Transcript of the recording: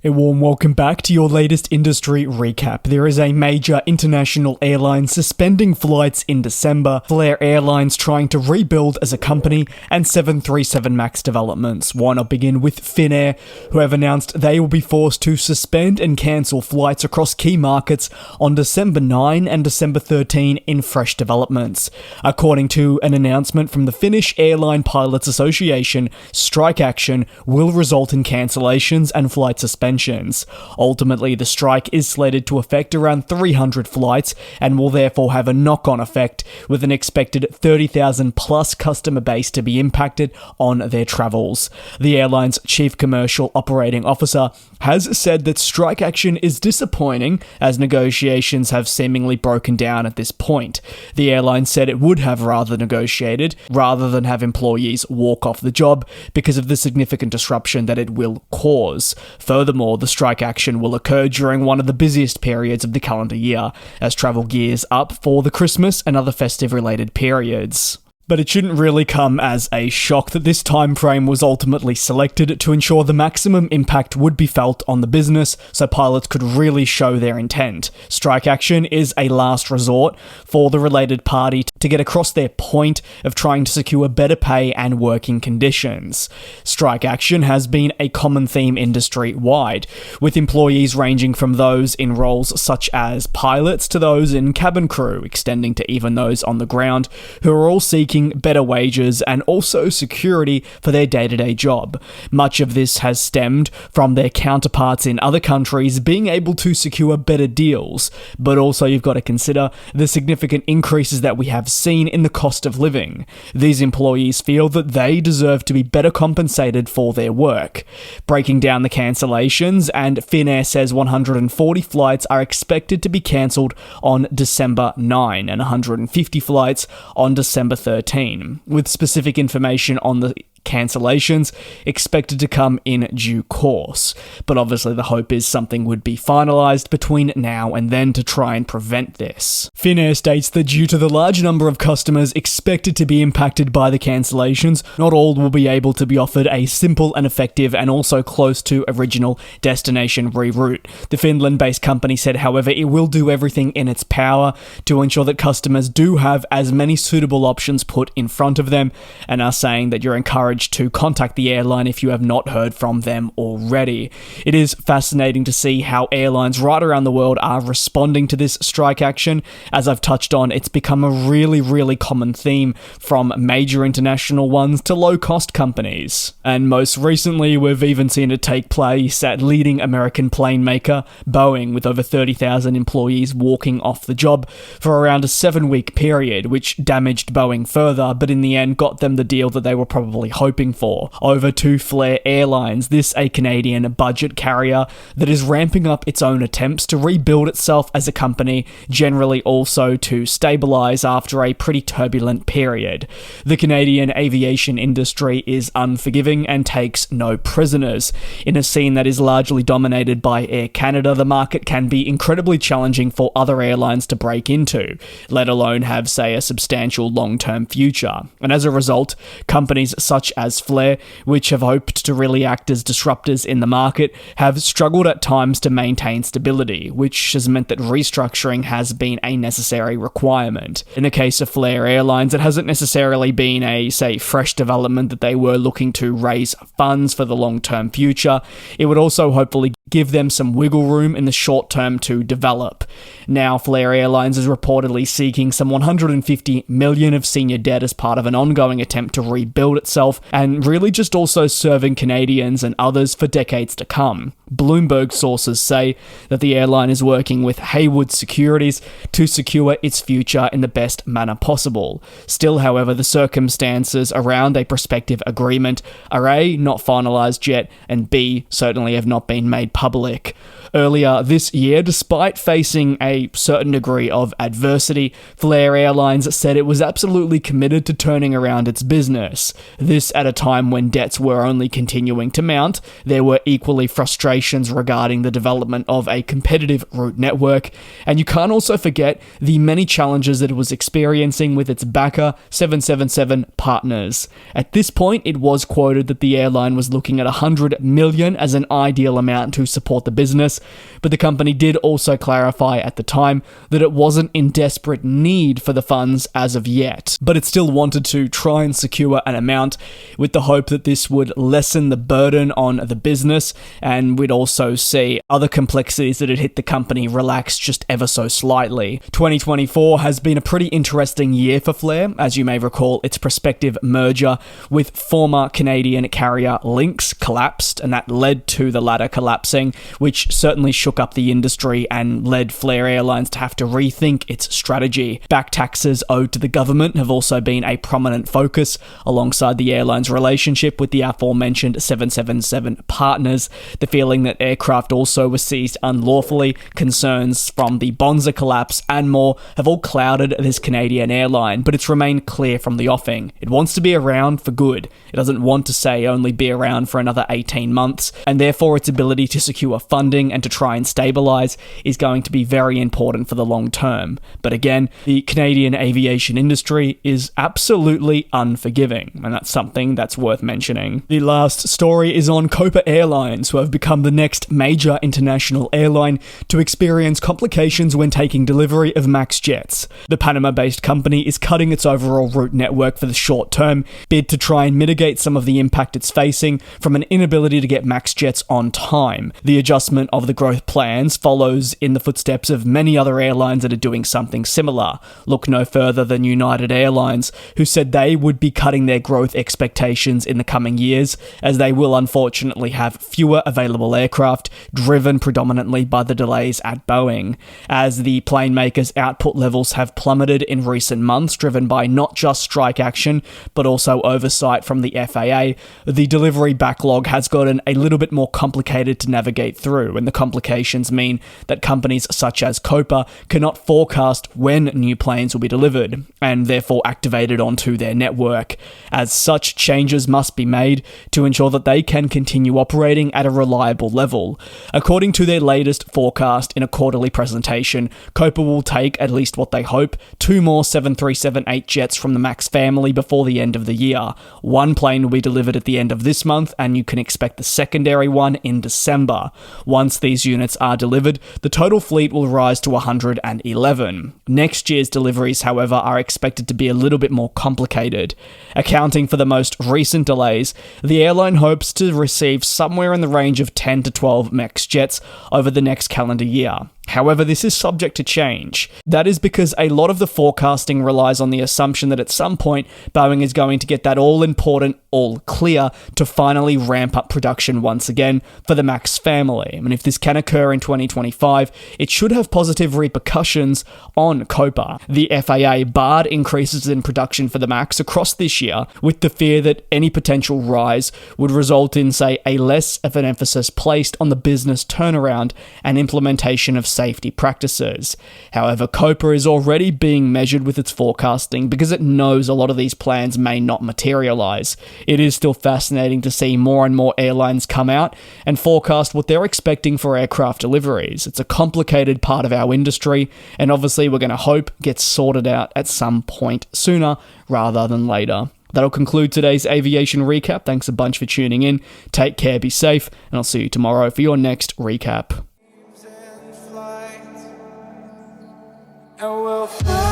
A warm welcome back to your latest industry recap. There is a major international airline suspending flights in December, Flair Airlines trying to rebuild as a company, and 737 MAX developments. Why not begin with Finnair, who have announced they will be forced to suspend and cancel flights across key markets on December 9 and December 13 in fresh developments. According to an announcement from the Finnish Airline Pilots Association, strike action will result in cancellations and flight suspensions. Ultimately, the strike is slated to affect around 300 flights and will therefore have a knock-on effect, with an expected 30,000 plus customer base to be impacted on their travels. The airline's chief commercial operating officer has said that strike action is disappointing as negotiations have seemingly broken down at this point. The airline said it would have rather negotiated rather than have employees walk off the job because of the significant disruption that it will cause. Furthermore, the strike action will occur during one of the busiest periods of the calendar year, as travel gears up for the Christmas and other festive-related periods. But it shouldn't really come as a shock that this time frame was ultimately selected to ensure the maximum impact would be felt on the business, so pilots could really show their intent. Strike action is a last resort for the related party to get across their point of trying to secure better pay and working conditions. Strike action has been a common theme industry-wide, with employees ranging from those in roles such as pilots to those in cabin crew, extending to even those on the ground, who are all seeking better wages and also security for their day-to-day job. Much of this has stemmed from their counterparts in other countries being able to secure better deals, but also you've got to consider the significant increases that we have seen in the cost of living. These employees feel that they deserve to be better compensated for their work. Breaking down the cancellations, and Finnair says 140 flights are expected to be cancelled on December 9 and 150 flights on December 13. With specific information on the cancellations expected to come in due course. But obviously the hope is something would be finalised between now and then to try and prevent this. Finnair states that due to the large number of customers expected to be impacted by the cancellations, not all will be able to be offered a simple and effective and also close to original destination reroute. The Finland-based company said, however, it will do everything in its power to ensure that customers do have as many suitable options put in front of them, and are saying that you're encouraged to contact the airline if you have not heard from them already. It is fascinating to see how airlines right around the world are responding to this strike action. As I've touched on, it's become a really common theme from major international ones to low-cost companies. And most recently, we've even seen it take place at leading American plane maker Boeing, with over 30,000 employees walking off the job for around a 7-week period, which damaged Boeing further, but in the end got them the deal that they were probably hoping for. Over to Flair Airlines, this a Canadian budget carrier that is ramping up its own attempts to rebuild itself as a company, generally also to stabilise after a pretty turbulent period. The Canadian aviation industry is unforgiving and takes no prisoners. In a scene that is largely dominated by Air Canada, the market can be incredibly challenging for other airlines to break into, let alone have, say, a substantial long-term future. And as a result, companies such as Flair, which have hoped to really act as disruptors in the market, have struggled at times to maintain stability, which has meant that restructuring has been a necessary requirement. In the case of Flair Airlines, it hasn't necessarily been a, say, fresh development that they were looking to raise funds for the long-term future. It would also hopefully give them some wiggle room in the short term to develop. Now, Flair Airlines is reportedly seeking some $150 million of senior debt as part of an ongoing attempt to rebuild itself, and really just also serving Canadians and others for decades to come. Bloomberg sources say that the airline is working with Haywood Securities to secure its future in the best manner possible. Still, however, the circumstances around a prospective agreement are A, not finalised yet, and B, certainly have not been made public. Earlier this year, despite facing a certain degree of adversity, Flair Airlines said it was absolutely committed to turning around its business. This at a time when debts were only continuing to mount. There were equally frustrations regarding the development of a competitive route network, and you can't also forget the many challenges that it was experiencing with its backer 777 partners. At this point, it was quoted that the airline was looking at $100 million as an ideal amount to support the business, but the company did also clarify at the time that it wasn't in desperate need for the funds as of yet, but it still wanted to try and secure an amount with the hope that this would lessen the burden on the business, and we'd also see other complexities that had hit the company relax just ever so slightly. 2024 has been a pretty interesting year for Flair. As you may recall, its prospective merger with former Canadian carrier Lynx collapsed, and that led to the latter collapsing, which certainly shook up the industry and led Flair Airlines to have to rethink its strategy. Back taxes owed to the government have also been a prominent focus, alongside the airline's relationship with the aforementioned 777 partners. The feeling that aircraft also were seized unlawfully, concerns from the Bonza collapse, and more have all clouded this Canadian airline, but it's remained clear from the offing. It wants to be around for good. It doesn't want to say only be around for another 18 months, and therefore its ability to secure funding and to try and stabilise is going to be very important for the long term. But again, the Canadian aviation industry is absolutely unforgiving, and that's something that's worth mentioning. The last story is on Copa Airlines, who have become the next major international airline to experience complications when taking delivery of MAX jets. The Panama-based company is cutting its overall route network for the short term, bid to try and mitigate some of the impact it's facing from an inability to get MAX jets on time. The adjustment of the growth plans follows in the footsteps of many other airlines that are doing something similar. Look no further than United Airlines, who said they would be cutting their growth expectations in the coming years, as they will unfortunately have fewer available aircraft, driven predominantly by the delays at Boeing. As the plane makers' output levels have plummeted in recent months, driven by not just strike action, but also oversight from the FAA, the delivery backlog has gotten a little bit more complicated to navigate through, and the complications mean that companies such as Copa cannot forecast when new planes will be delivered, and therefore activated onto their network. As such, changes must be made to ensure that they can continue operating at a reliable level. According to their latest forecast in a quarterly presentation, Copa will take, at least what they hope, 2 more 737-8 jets from the MAX family before the end of the year. One plane will be delivered at the end of this month, and you can expect the secondary one in December. Once these units are delivered, the total fleet will rise to 111. Next year's deliveries, however, are expected to be a little bit more complicated. Accounting for the most recent delays, the airline hopes to receive somewhere in the range of 10 to 12 MAX jets over the next calendar year. However, this is subject to change. That is because a lot of the forecasting relies on the assumption that at some point, Boeing is going to get that all-important all clear to finally ramp up production once again for the MAX family. And if this can occur in 2025, it should have positive repercussions on Copa. The FAA barred increases in production for the MAX across this year, with the fear that any potential rise would result in, say, a less of an emphasis placed on the business turnaround and implementation of safety practices. However, Copa is already being measured with its forecasting because it knows a lot of these plans may not materialize. It is still fascinating to see more and more airlines come out and forecast what they're expecting for aircraft deliveries. It's a complicated part of our industry, and obviously we're going to hope gets sorted out at some point sooner rather than later. That'll conclude today's aviation recap. Thanks a bunch for tuning in. Take care, be safe, and I'll see you tomorrow for your next recap. And we'll fly.